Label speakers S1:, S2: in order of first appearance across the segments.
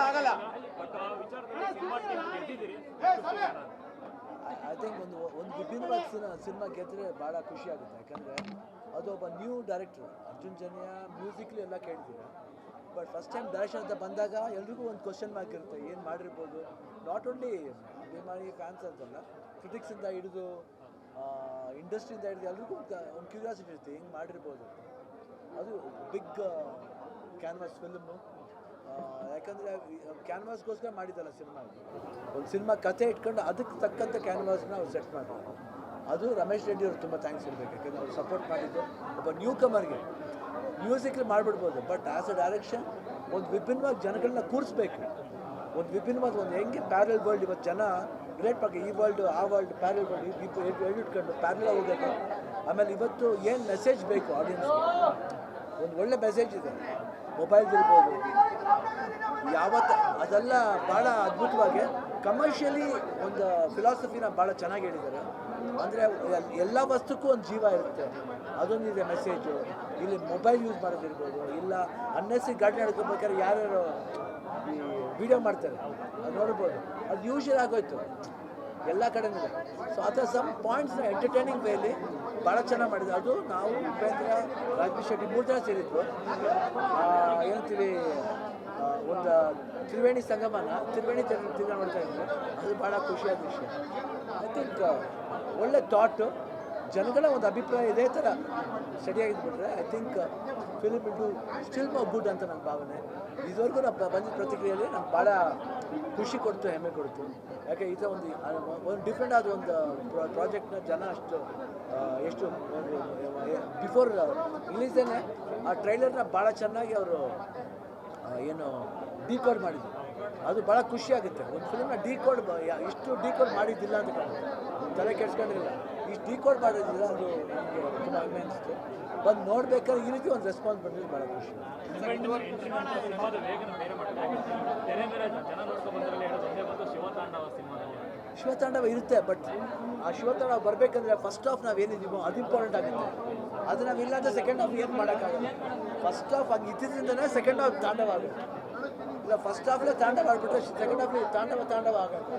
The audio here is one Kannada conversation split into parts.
S1: ಆಗಲ್ಲ.
S2: ಐ ಥಿಂಕ್ ಒಂದು ವಿಭಿನ್ನವಾದ ಸಿನಿಮಾ ಗೆದ್ದರೆ ಭಾಳ ಖುಷಿ ಆಗುತ್ತೆ. ಯಾಕಂದರೆ ಅದು ಒಬ್ಬ ನ್ಯೂ ಡೈರೆಕ್ಟ್ರು ಅರ್ಜುನ್ ಜನ್ಯ ಮ್ಯೂಸಿಕ್ಲಿ ಎಲ್ಲ ಕೇಳಿದ್ದೀರ. ಬಟ್ ಫಸ್ಟ್ ಟೈಮ್ ಡೈರೆಕ್ಷನ್ ಅಂತ ಬಂದಾಗ ಎಲ್ರಿಗೂ ಒಂದು ಕ್ವಶನ್ ಮಾರ್ಕ್ ಇರುತ್ತೆ, ಏನು ಮಾಡಿರ್ಬೋದು. ನಾಟ್ ಓನ್ಲಿ ಅಭಿಮಾನಿ ಫ್ಯಾನ್ಸ್ ಅಂತಲ್ಲ, ಕ್ರಿಟಿಕ್ಸಿಂದ ಹಿಡಿದು ಇಂಡಸ್ಟ್ರಿಯಿಂದ ಹಿಡಿದು ಎಲ್ರಿಗೂ ಒಂದು ಕ್ಯೂರಿಯಾಸಿಟಿ ಇರುತ್ತೆ, ಹೆಂಗೆ ಮಾಡಿರ್ಬೋದು. ಅದು ಬಿಗ್ ಕ್ಯಾನ್ವಾಸ್ ಫಿಲ್ಮು. ಯಾಕಂದರೆ ಕ್ಯಾನ್ವಾಸ್ಗೋಸ್ಕರ ಮಾಡಿದ್ದಲ್ಲ ಸಿನಿಮಾ. ಒಂದು ಸಿನಿಮಾ ಕಥೆ ಇಟ್ಕೊಂಡು ಅದಕ್ಕೆ ತಕ್ಕಂಥ ಕ್ಯಾನ್ವಾಸ್ನ ಅವ್ರು ಸೆಟ್ ಮಾಡಿದ್ರು. ಅದು ರಮೇಶ್ ರೆಡ್ಡಿ ಅವ್ರು ತುಂಬ ಥ್ಯಾಂಕ್ಸ್ ಇರಬೇಕು. ಯಾಕೆಂದರೆ ಅವ್ರು ಸಪೋರ್ಟ್ ಮಾಡಿದ್ದು ಒಬ್ಬ ನ್ಯೂ ಕಮರ್ಗೆ ಮ್ಯೂಸಿಕ್ಲಿ ಮಾಡಿಬಿಡ್ಬೋದು. ಬಟ್ ಆ್ಯಸ್ ಅ ಡೈರೆಕ್ಷನ್ ಒಂದು ವಿಭಿನ್ನವಾಗಿ ಜನಗಳನ್ನ ಕೂರಿಸ್ಬೇಕು. ಒಂದು ವಿಭಿನ್ನವಾದ ಒಂದು ಹೆಂಗೆ ಪ್ಯಾರಲ್ ವರ್ಲ್ಡ್ ಇವತ್ತು ಜನ ರಿಲೇಟ್ ಮಾಡಿ ಈ ವರ್ಲ್ಡ್ ಆ ವರ್ಲ್ಡ್ ಪ್ಯಾರಲ್ ವರ್ಲ್ಡ್ ಇಟ್ಕೊಂಡು ಪ್ಯಾರಲ್ ಹೋಗಬೇಕು. ಆಮೇಲೆ ಇವತ್ತು ಏನು ಮೆಸೇಜ್ ಬೇಕು ಆಡಿಯನ್ಸ್ಗೆ, ಒಂದು ಒಳ್ಳೆ ಮೆಸೇಜ್ ಇದೆ. ಮೊಬೈಲ್ದಿರ್ಬೋದು ಯಾವತ್ತು ಅದೆಲ್ಲ ಭಾಳ ಅದ್ಭುತವಾಗಿ ಕಮರ್ಷಿಯಲಿ ಒಂದು ಫಿಲಾಸಫಿನ ಭಾಳ ಚೆನ್ನಾಗಿ ಹೇಳಿದ್ದಾರೆ. ಅಂದರೆ ಎಲ್ಲ ವಸ್ತುಕ್ಕೂ ಒಂದು ಜೀವ ಇರುತ್ತೆ, ಅದೊಂದಿದೆ ಮೆಸೇಜು. ಇಲ್ಲಿ ಮೊಬೈಲ್ ಯೂಸ್ ಮಾಡೋದಿರ್ಬೋದು, ಇಲ್ಲ ಅನ್ನೆಸರಿ ಗಾಡಿ ನಡ್ಕೊಬೇಕಾದ್ರೆ ಯಾರ್ಯಾರು ಈ ವಿಡಿಯೋ ಮಾಡ್ತಾರೆ ಅದು ನೋಡ್ಬೋದು. ಅದು ಯೂಶಲ್ ಆಗೋಯ್ತು ಎಲ್ಲ ಕಡೆನೂ. ಸೊ ಆ ಥರ ಸಮ್ ಪಾಯಿಂಟ್ಸ್ನ ಎಂಟರ್ಟೈನಿಂಗ್ ವೇಲಿ ಭಾಳ ಚೆನ್ನಾಗಿ ಮಾಡಿದ್ರು. ಅದು ನಾವು ಉಪೇಂದ್ರ, ರಾಜೇಶ್ ಶೆಟ್ಟಿ 3 ಜನ ಸೇರಿದ್ರು. ಏನಂತೀವಿ ಒಂದು ತ್ರಿವೇಣಿ ಸಂಗಮನ ತಿರುಗಾ ಮಾಡ್ತಾ ಇದ್ರು. ಅದು ಭಾಳ ಖುಷಿಯಾದ ವಿಷಯ. ಐ ಥಿಂಕ್ ಒಳ್ಳೆ ಥಾಟು, ಜನಗಳ ಒಂದು ಅಭಿಪ್ರಾಯ ಇದೇ ಥರ ಸರಿಯಾಗಿದ್ಬಿಟ್ರೆ I think film into still more good ಅಂತ ನನ್ನ ಭಾವನೆ. ಇದುವರೆಗೂ ನಾನು ಬಂದಿದ್ದ ಪ್ರತಿಕ್ರಿಯೆಯಲ್ಲಿ ನಂಗೆ ಭಾಳ ಖುಷಿ ಕೊಡ್ತು, ಹೆಮ್ಮೆ ಕೊಡ್ತು. ಯಾಕೆ ಈ ಥರ ಒಂದು ಡಿಫ್ರೆಂಟ್ ಆದ ಒಂದು ಪ್ರಾಜೆಕ್ಟ್ನ ಜನ ಎಷ್ಟು ಬಿಫೋರ್ ರಿಲೀಸೇನೆ ಆ ಟ್ರೈಲರ್ನ ಭಾಳ ಚೆನ್ನಾಗಿ ಅವರು ಏನು ಡಿಕೋಡ್ ಮಾಡಿದ್ರು. ಅದು ಭಾಳ ಖುಷಿ ಆಗುತ್ತೆ. ಒಂದು ಫಿಲ್ಮ್ನ ಡಿಕೋಡ್ ಇಷ್ಟು ಡಿಕೋಡ್ ಮಾಡಿದ್ದಿಲ್ಲ ಅಂತ ಕಾಣುತ್ತೆ, ತಲೆ ಕೆಡ್ಸ್ಕೊಂಡಿರಲಿಲ್ಲ. ಇಷ್ಟು ಡಿಕೋಡ್ ಮಾಡೋದಿಲ್ಲ, ಅದು ನನಗೆ ತುಂಬ ಹೆಮ್ಮೆ ಅನಿಸ್ತು. ಬಂದು ನೋಡ್ಬೇಕಾದ್ರೆ ಈ ರೀತಿ ಒಂದು ರೆಸ್ಪಾನ್ಸ್ ಬಂದಿದ್ದು ಭಾಳ ಖುಷಿ. ಶಿವತಾಂಡವ ಇರುತ್ತೆ, ಬಟ್ ಆ ಶಿವತಾಂಡವ ಬರಬೇಕಂದ್ರೆ ಫಸ್ಟ್ ಹಾಫ್ ನಾವೇನಿದ್ದೀವೋ ಅದು ಇಂಪಾರ್ಟೆಂಟ್ ಆಗುತ್ತೆ. ಅದು ನಾವಿಲ್ಲ ಅಂದರೆ ಸೆಕೆಂಡ್ ಹಾಫ್ ಏನು ಮಾಡೋಕ್ಕಾಗಲ್ಲ. ಫಸ್ಟ್ ಹಾಫ್ ಹಂಗೆ ಇದ್ದಿದ್ದರಿಂದನೇ ಸೆಕೆಂಡ್ ಹಾಫ್ ತಾಂಡವ ಆಗುತ್ತೆ. ಇಲ್ಲ ಫಸ್ಟ್ ಹಾಫ್ಲೇ ತಾಂಡವ ಆಗಿಬಿಟ್ರೆ ಸೆಕೆಂಡ್ ಹಾಫ್ಲಿ ತಾಂಡವ ಆಗುತ್ತೆ.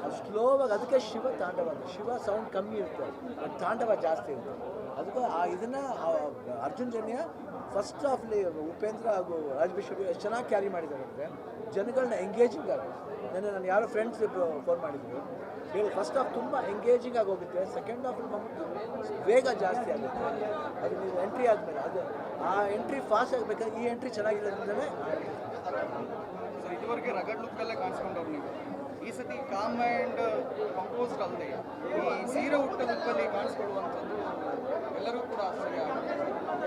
S2: ಅದು ಸ್ಲೋವಾಗಿ, ಅದಕ್ಕೆ ಶಿವ ತಾಂಡವ. ಶಿವ ಸೌಂಡ್ ಕಮ್ಮಿ ಇರುತ್ತೆ, ಅದು ತಾಂಡವ ಜಾಸ್ತಿ ಇರುತ್ತೆ. ಅದಕ್ಕೆ ಇದನ್ನು ಅರ್ಜುನ್ ಜನ್ಯ ಫಸ್ಟ್ ಹಾಫ್ಲಿ ಉಪೇಂದ್ರ ಹಾಗೂ ರಾಜೇಶ್ ಶೆಟ್ಟಿ ಎಷ್ಟು ಚೆನ್ನಾಗಿ ಕ್ಯಾರಿ ಮಾಡಿದ್ದಾರೆ ಅಂದರೆ ಜನಗಳನ್ನ ಎಂಗೇಜಿಂಗ್ ಆಗಿ. ನಾನು ಯಾರೋ ಫ್ರೆಂಡ್ಸ್ ಫೋನ್ ಮಾಡಿದ್ರು, ಹೇಳಿ ಫಸ್ಟ್ ಹಾಫ್ ತುಂಬ ಎಂಗೇಜಿಂಗ್ ಆಗಿ ಹೋಗುತ್ತೆ, ಸೆಕೆಂಡ್ ಹಾಫಲ್ಲಿ ಬಂದ್ಬಿಟ್ಟು ವೇಗ ಜಾಸ್ತಿ ಆಗುತ್ತೆ. ಅದು ನೀವು ಎಂಟ್ರಿ ಆದಮೇಲೆ ಅದು ಆ ಎಂಟ್ರಿ ಫಾಸ್ಟ್ ಆಗಬೇಕಾದ್ರೆ ಈ ಎಂಟ್ರಿ ಚೆನ್ನಾಗಿರೋದ್ರಿಂದಲೇ.
S1: ಇದುವರೆಗೆ ರಗಡ್ ಲುಕ್ಕಲ್ಲೇ ಕಾಣಿಸ್ಕೊಂಡವ್ರು ನೀವು, ಈ ಸತಿ ಕಾಮ್ ಆ್ಯಂಡ್ ಕಂಪೋಸ್ಡ್ ಅಲ್ಲದೆ ಈ ಸೀರೆ ಹುಟ್ಟ ಲುಕ್ಕಲ್ಲಿ ಕಾಣಿಸ್ಕೊಳ್ಳುವಂಥದ್ದು ಎಲ್ಲರೂ ಕೂಡ ಆಶ್ಚರ್ಯ.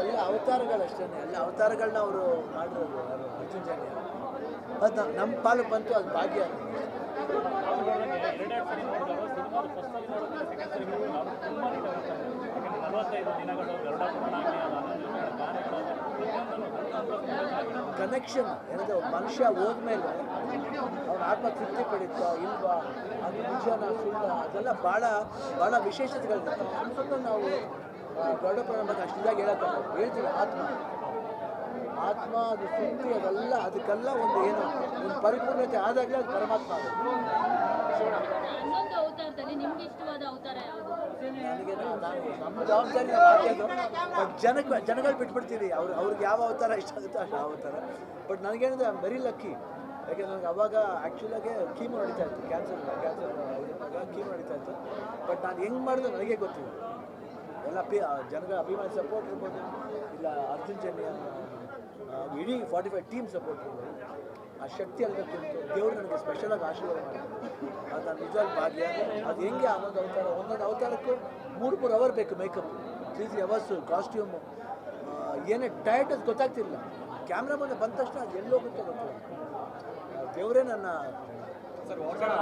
S2: ಎಲ್ಲ ಅವತಾರಗಳಷ್ಟೇ, ಎಲ್ಲ ಅವತಾರಗಳನ್ನ ಅವರು ಮಾಡಿರೋದು ಅರ್ಜುನ್ ಜನ್ಯ. ಅದು ನಮ್ಮ ಪಾಲು ಬಂತು, ಅದು ಭಾಗ್ಯ. ಕನೆಕ್ಷನ್ ಏನಂದರೆ ಮನುಷ್ಯ ಹೋದ್ಮೇಲೆ ಅವ್ನ ಆತ್ಮ ತೃಪ್ತಿ ಪಡೀತಾ ಇಲ್ವಾ, ಅದು ನಿಜನ ಸುಳ್ಳ, ಅದೆಲ್ಲ ಭಾಳ ವಿಶೇಷತೆಗಳಿದೆ. ಸುಮ್ಮನೆ ನಾವು ದೊಡ್ಡಪ್ಪನ ಬಗ್ಗೆ ಅಷ್ಟಿದಾಗ ಹೇಳ್ತೀವಿ ಆತ್ಮ ಅದು ತೃಪ್ತಿ, ಅದೆಲ್ಲ ಅದಕ್ಕೆಲ್ಲ ಒಂದು ಏನು ಒಂದು ಪರಿಪೂರ್ಣತೆ ಆದಾಗಲೇ ಅದು ಪರಮಾತ್ಮ ಆಗುತ್ತೆ. ನನಗೆ ನಮ್ಮ ಜವಾಬ್ದಾರಿ ಹಾಕೋದು, ಬಟ್ ಜನಗಳು ಬಿಟ್ಬಿಡ್ತೀವಿ. ಅವ್ರಿಗೆ ಯಾವ ಅವತಾರ ಇಷ್ಟ ಆಗುತ್ತೋ ಅಷ್ಟು ಅವತಾರ. ಬಟ್ ನನಗೇನಿದೆ ಐ ಆಮ್ ವೆರಿ ಲಕ್ಕಿ. ಯಾಕೆ ನನಗೆ ಅವಾಗ ಆ್ಯಕ್ಚುಲಾಗೆ ಕೀಮೋ ನಡೀತಾ ಇತ್ತು, ಕ್ಯಾನ್ಸರ್ ಕೀಮೋ ನಡೀತಾ ಇತ್ತು. ಬಟ್ ನಾನು ಹೆಂಗೆ ಮಾಡಿದ್ರು ನನಗೆ ಗೊತ್ತಿಲ್ಲ. ಎಲ್ಲ ಜನಗಳ ಅಭಿಮಾನಿ ಸಪೋರ್ಟ್ ಇರ್ಬೋದು, ಇಲ್ಲ ಅರ್ಜುನ್ ಜನ್ಯ ಇಡೀ 45 ಟೀಮ್ ಸಪೋರ್ಟ್ ಇರ್ಬೋದು. ಆ ಶಕ್ತಿ ಅಂತ ದೇವರು ನನಗೆ ಸ್ಪೆಷಲಾಗಿ ಆಶೀರ್ವಾದ ಮಾಡಿದ್ರು. ಅದು ನಾನು ನಿಜವಾಗಿ ಭಾಗ್ಯ. ಅದು ಹೆಂಗೆ ಒಂದೊಂದು ಅವತಾರಕ್ಕೂ 3 ಅವರ್ ಬೇಕು ಮೇಕಪ್, 3 ಅವರ್ಸು ಕಾಸ್ಟ್ಯೂಮು. ಏನೇ ಟೈರ್ಡ್ ಅದು ಗೊತ್ತಾಗ್ತಿರಲಿಲ್ಲ. ಕ್ಯಾಮ್ರಾ ಮುಂದೆ ಬಂದ ತಕ್ಷಣ ಅದು ಎಲ್ಲೋಗುತ್ತೋ ಗೊತ್ತಿಲ್ಲ. ದೇವರೇ ನನ್ನ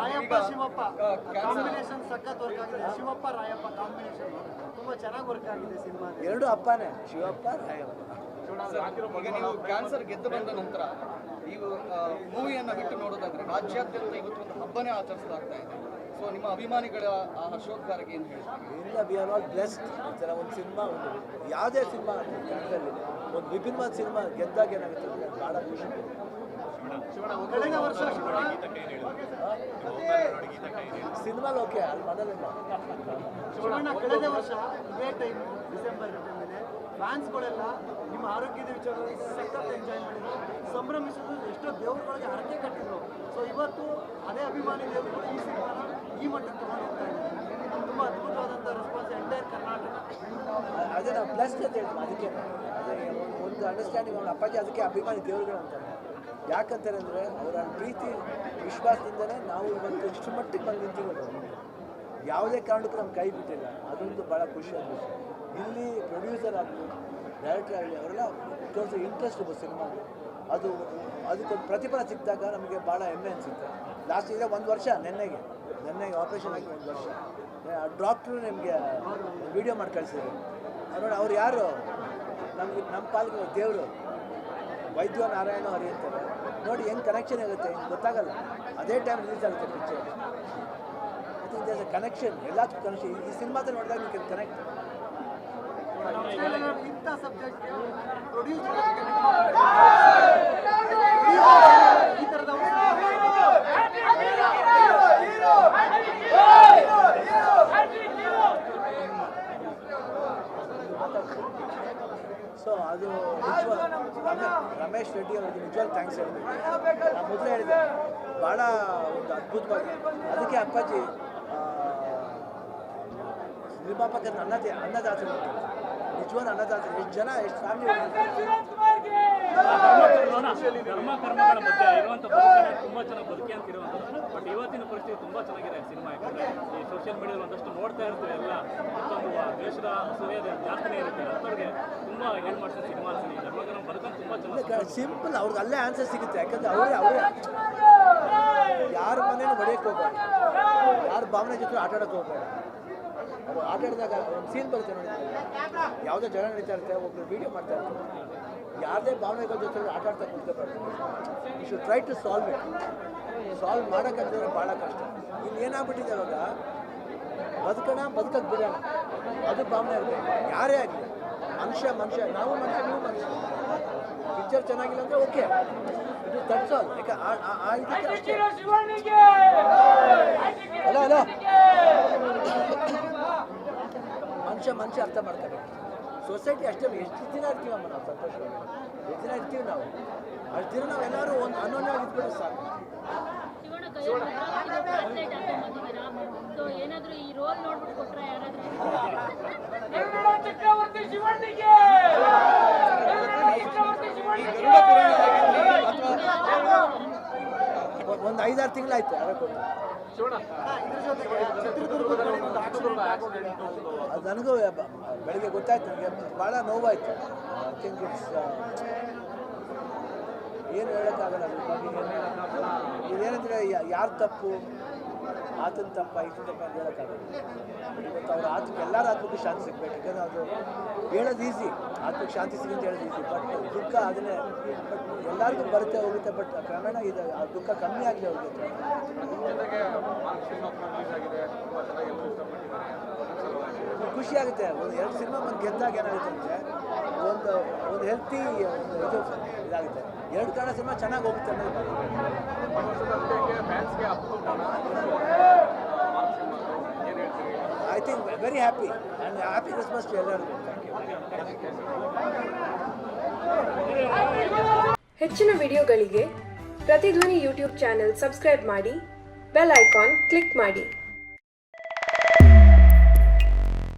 S3: ರಾಯಪ್ಪ ಶಿವಪ್ಪ ಕಾಂಬಿನೇಷನ್ ಸಖತ್ ವರ್ಕ್ ಆಗಿದೆ. ಶಿವಪ್ಪ ರಾಯಪ್ಪ ಕಾಂಬಿನೇಷನ್ ತುಂಬಾ ಚೆನ್ನಾಗಿ ವರ್ಕ್ ಆಗಿದೆ ಸಿನಿಮಾ.
S2: ಎರಡು ಅಪ್ಪನೇ, ಶಿವಪ್ಪ ರಾಯಪ್ಪ.
S1: ಈಗ ನೀವು ಕ್ಯಾನ್ಸರ್ ಗೆದ್ದು ಬಂದ ನಂತರ ನೀವು ಮೂವಿಯನ್ನು ಬಿಟ್ಟು ನೋಡೋದಾದ್ರೆ ರಾಜ್ಯಾದ್ಯಂತ ಇವತ್ತು ಒಂದು ಹಬ್ಬನೇ ಆಚರಿಸಲಾಗ್ತಾ ಇದೆ. ಸೊ ನಿಮ್ಮ ಅಭಿಮಾನಿಗಳ ಆ ಹರ್ಷೋದ್ಗಾರಕ್ಕೆ ಏನು ಹೇಳ್ತಾರೆ?
S2: ಇಲ್ಲ, ವಿ ಆರ್ ಆಲ್ ಬ್ಲೆಸ್ಡ್. ಈ ಥರ ಒಂದು ಸಿನಿಮಾ, ಒಂದು ಯಾವುದೇ ಸಿನಿಮಾ ಕನ್ನಡದಲ್ಲಿ ಒಂದು ವಿಭಿನ್ನವಾದ ಸಿನಿಮಾ ಗೆದ್ದಾಗ ಏನಾಗುತ್ತೆ ಅಂದರೆ ಭಾಳ ಖುಷಿ.
S3: ಕಳೆದ ವರ್ಷ
S2: ಸಿನಿಮಾಲ್ ಓಕೆ, ಅಲ್ಲಿ ಮನೇಲಿಲ್ಲ.
S3: ಶಿವಣ್ಣ, ಕಳೆದ ವರ್ಷ ಇದೇ ಟೈಮ್ ಡಿಸೆಂಬರ್ ಮೇಲೆ ಫ್ಯಾನ್ಸ್ಗಳೆಲ್ಲ ನಿಮ್ಮ ಆರೋಗ್ಯದ ವಿಚಾರದಲ್ಲಿ ಸಖತ್ ಎಂಜಾಯ್ ಮಾಡಿದ್ರು, ಸಂಭ್ರಮಿಸಿದ್ರು, ಎಷ್ಟೋ ದೇವ್ರುಗಳಿಗೆ ಹರಕೆ ಕಟ್ಟಿದ್ರು. ಸೊ ಇವತ್ತು ಅದೇ ಅಭಿಮಾನಿ ದೇವರುಗಳು ಈ ಸಿನಿಮಾನ ಈ ಮಟ್ಟಕ್ಕೆ ತಗೊಂಡು ಹೋಗ್ತಾ ಇದ್ದಾರೆ. ತುಂಬ ಅದ್ಭುತವಾದಂಥ ರೆಸ್ಪಾನ್ಸ್ ಎಂಟೈರ್ ಕರ್ನಾಟಕ.
S2: ಅದೇ ನಾವು ಬ್ಲೆಸ್ಡ್ ಅಂತ ಹೇಳ್ತೀವಿ. ಅದಕ್ಕೆ ಅದೇ ಒಂದು ಅಂಡರ್ಸ್ಟ್ಯಾಂಡಿಂಗ್ ಅವ್ರ ಅಪ್ಪಾಜಿ ಅದಕ್ಕೆ ಅಭಿಮಾನಿ ದೇವರುಗಳು ಅಂತಾರೆ. ಯಾಕಂತಾರೆ ಅಂದರೆ ಅವರ ಪ್ರೀತಿ ವಿಶ್ವಾಸದಿಂದಲೇ ನಾವು ಇವತ್ತು ಇಷ್ಟು ಮಟ್ಟಿಗೆ ಬಂದು ನಿಂತಿರೋದು. ಯಾವುದೇ ಕಾರಣಕ್ಕೂ ನಮ್ಮ ಕೈ ಬಿಟ್ಟಿಲ್ಲ. ಅದೊಂದು ಭಾಳ ಖುಷಿಯಾದ ವಿಷಯ. ಇಲ್ಲಿ ಪ್ರೊಡ್ಯೂಸರ್ ಆಗಲಿ, ಡೈರೆಕ್ಟರ್ ಆಗಲಿ, ಅವರೆಲ್ಲ ತೋರಿಸೋ ಇಂಟ್ರೆಸ್ಟ್ ಒಬ್ಬ ಸಿನಿಮಾಗೆ ಅದಕ್ಕೊಂದು ಪ್ರತಿಫಲ ಸಿಕ್ಕಿದಾಗ ನಮಗೆ ಭಾಳ ಹೆಮ್ಮೆ ಅನಿಸುತ್ತೆ. ಲಾಸ್ಟ್ ಈಗ 1 ವರ್ಷ ನೆನ್ನೆಗೆ ಆಪ್ರೇಷನ್ ಆಗಿ 1 ವರ್ಷ. ಡಾಕ್ಟ್ರು ನಿಮಗೆ ವಿಡಿಯೋ ಮಾಡಿ ಕಳಿಸಿದ್ರು. ನೋಡಿ ಅವ್ರು ಯಾರು ನಮ್ಮ ಪಾಲಿಗೆ ದೇವರು, ವೈದ್ಯ ನಾರಾಯಣ ಹರಿ ಅಂತಾರೆ. ನೋಡಿ ಹೆಂಗೆ ಕನೆಕ್ಷನ್ ಆಗುತ್ತೆ, ಹಿಂಗೆ ಗೊತ್ತಾಗಲ್ಲ. ಅದೇ ಟೈಮ್ ರಿಲೀಸ್ ಆಗುತ್ತೆ picture. I think there's a connection, ಎಲ್ಲದಕ್ಕೂ ಕನೆಕ್ಷನ್. ಈ ಸಿನಿಮಾದಲ್ಲಿ ನೋಡಿದಾಗ ನೀವು ಕನೆಕ್ಟ್.
S3: ಇಂಥ ಸಬ್ಜೆಕ್ಟ್ ಪ್ರೊಡ್ಯೂಸರ್ ಈ ಥರದ
S2: ಸೊ ಅದು ರಮೇಶ್ ರೆಡ್ಡಿ ಅವರಿಗೆ ನಿಜವಾಗ್ಲೂ ಥ್ಯಾಂಕ್ಸ್ ಹೇಳ್ತೀನಿ. ನಾನು ಮೊದಲೇ ಹೇಳಿದೆ, ಭಾಳ ಒಂದು ಅದ್ಭುತವಾಗಿ ಅದಕ್ಕೆ ಅಪ್ಪಾಜಿ ನಿರ್ಮಾಪಕರ ಅನ್ನದಾತರು ನಿಜವಾದ ಅನ್ನದಾತರು. ಎಷ್ಟು ಜನ, ಎಷ್ಟು ಫ್ಯಾಮಿಲಿ
S4: ಧರ್ಮ ಕರ್ಮಗಳ ಮಧ್ಯೆ ಇರುವಂಥ ಬದುಕನ್ನು ತುಂಬ ಚೆನ್ನಾಗಿ ಬದುಕಿ ಅಂತ ಇರುವಂಥದ್ದು. ಬಟ್ ಇವತ್ತಿನ ಪರಿಸ್ಥಿತಿ ತುಂಬ ಚೆನ್ನಾಗಿದೆ ಸಿನಿಮಾ. ಯಾಕಂದರೆ ಈ ಸೋಷಿಯಲ್ ಮೀಡಿಯಾದಲ್ಲಿ ಒಂದಷ್ಟು ನೋಡ್ತಾ ಇರ್ತೀವಿ ಎಲ್ಲ, ಮತ್ತೊಂದು ದೇಶದ ಅಸೂಯೆ ಜಾಸ್ತಿನೇ ಇರುತ್ತೆ. ಅಂಥವ್ರಿಗೆ ತುಂಬ ಏನು ಮಾಡ್ತಾರೆ ಸಿನಿಮಾ ಧರ್ಮ ಕರ್ಮ ಬದುಕನ್ನು ತುಂಬ ಚೆನ್ನಾಗಿ
S2: ಸಿಂಪಲ್. ಅವ್ರಿಗೆ ಅಲ್ಲೇ ಆನ್ಸರ್ ಸಿಗುತ್ತೆ. ಯಾಕಂದರೆ ಅವರೇ ಯಾರ ಮನೇನು ಹೊಡೆಯೋಕ್ಕೆ ಹೋಗ್ಬೇಡ, ಯಾರ ಭಾವನೆ ಜೊತೆ ಆಟ ಆಡೋಕ್ಕೆ ಹೋಗ್ಬೇಡ. ಅವರು ಆಟ ಆಡಿದಾಗ ಒಂದು ಸೀನ್ ಬರುತ್ತೆ ನೋಡಿ, ಯಾವುದೋ ಜನ ನಡೀತಾ ಇರುತ್ತೆ, ಒಬ್ಬರು ವೀಡಿಯೋ ಮಾಡ್ತಾ ಇರ್ತಾರೆ. ಯಾವುದೇ ಭಾವನೆಗಳ ಜೊತೆ ಆಟ ಆಡ್ತಾ ಕೂತ್ಕೋಬಾರ್ದು. You should try to solve it. Solve ಮಾಡೋಕ್ಕಂತಂದ್ರೆ ಭಾಳ ಕಷ್ಟ. ಇಲ್ಲಿ ಏನಾಗ್ಬಿಟ್ಟಿದೆ ಇವಾಗ, ಬದುಕಕ್ಕೆ ಬಿಡೋಣ, ಅದು ಭಾವನೆ ಇರಬೇಕು. ಯಾರೇ ಆಗಲಿ, ಮನುಷ್ಯ ನಾವು ಮನುಷ್ಯ, ನೀವು ಮನುಷ್ಯ. ಪಿಕ್ಚರ್ ಚೆನ್ನಾಗಿಲ್ಲ ಅಂದರೆ ಓಕೆ, ಇದು ತಡ್ಸೋದು. ಯಾಕೆ ಹಲೋ ಮನುಷ್ಯ ಅರ್ಥ ಮಾಡ್ಕೋಬೇಕು. ಸೊಸೈಟಿ ಅಷ್ಟೇ. ಎಷ್ಟು ದಿನ ಇರ್ತೀವಮ್ಮ ನಾವು ಸಂತೋಷವಾಗಿ? ಎಷ್ಟು ದಿನ ಇರ್ತೀವಿ ನಾವು? ಅಷ್ಟು ದಿನ ನಾವೆಲ್ಲರೂ ಒಂದು ಅನ್ಯೋನ್ಯವಾಗಿ ಇದ್ಬಿಟ್ಟು ಸಾಕು.
S5: ಏನಾದರೂ ಈ ರೋಲ್ ನೋಡ್ಬಿಟ್ಟು ಕೊಟ್ರೆ
S2: ಒಂದು 5-6 ತಿಂಗಳಾಯ್ತು ಯಾರೋ ಕೊಟ್ಟು. ಅದು ನನಗೂ ಬೆಳಿಗ್ಗೆ ಗೊತ್ತಾಯ್ತು. ನನಗೆ ಭಾಳ ನೋವಾಯಿತು. ಐ ಥಿಂಕ್ ಇಟ್ಸ್ ಏನು ಹೇಳೋಕ್ಕಾಗಲ್ಲ ಅದ್ರ ಬಗ್ಗೆ. ಇದೇನಂದರೆ ಯಾರು ತಪ್ಪು, ಆತನ ತಪ್ಪ ಈತನ ತಪ್ಪ ಅಂತ ಹೇಳೋಕ್ಕಾಗಲ್ಲ. ಇವತ್ತು ಅವ್ರ ಆತ್ಮಕ್ಕೆ, ಎಲ್ಲರ ಆತ್ಮಕ್ಕೂ ಶಾಂತಿ ಸಿಗಬೇಕು. ಯಾಕಂದರೆ ಅದು ಹೇಳೋದು ಈಸಿ, ಆತ್ಮಕ್ಕೆ ಶಾಂತಿ ಸಿಗುತ್ತೆ ಅಂತ ಹೇಳೋದು ಈಸಿ. ಬಟ್ ದುಃಖ ಅದನ್ನೇ, ಬಟ್ ಎಲ್ಲರಿಗೂ ಬರುತ್ತೆ ಹೋಗುತ್ತೆ. ಬಟ್ ಕ್ರಮೇಣ ಇದು ಆ ದುಃಖ ಕಮ್ಮಿ ಆಗಲಿ ಅವ್ರಿಗೆ. ಖುಷಿ ಆಗುತ್ತೆ. ಒಂದು 2 ಸಿನಿಮಾ ಬಂದು ಗೆದ್ದಾಗ ಏನಾಗುತ್ತೆ ಅಂದರೆ ಒಂದು ಹೆಲ್ತಿ ಇದು ಇದಾಗುತ್ತೆ. 2 ಕನ್ನಡ ಸಿನಿಮಾ ಚೆನ್ನಾಗಿ ಹೋಗುತ್ತೆ ಅನ್ನೋದು. I think very happy and happy Christmas to ಎಲ್ಲರಿಗೂ.
S6: ಹೆಚ್ಚಿನ ವಿಡಿಯೋಗಳಿಗೆ ಪ್ರತಿಧ್ವನಿ ಯೂಟ್ಯೂಬ್ ಚಾನೆಲ್ ಸಬ್ಸ್ಕ್ರೈಬ್ ಮಾಡಿ, ಬೆಲ್ ಐಕಾನ್ ಕ್ಲಿಕ್ ಮಾಡಿ.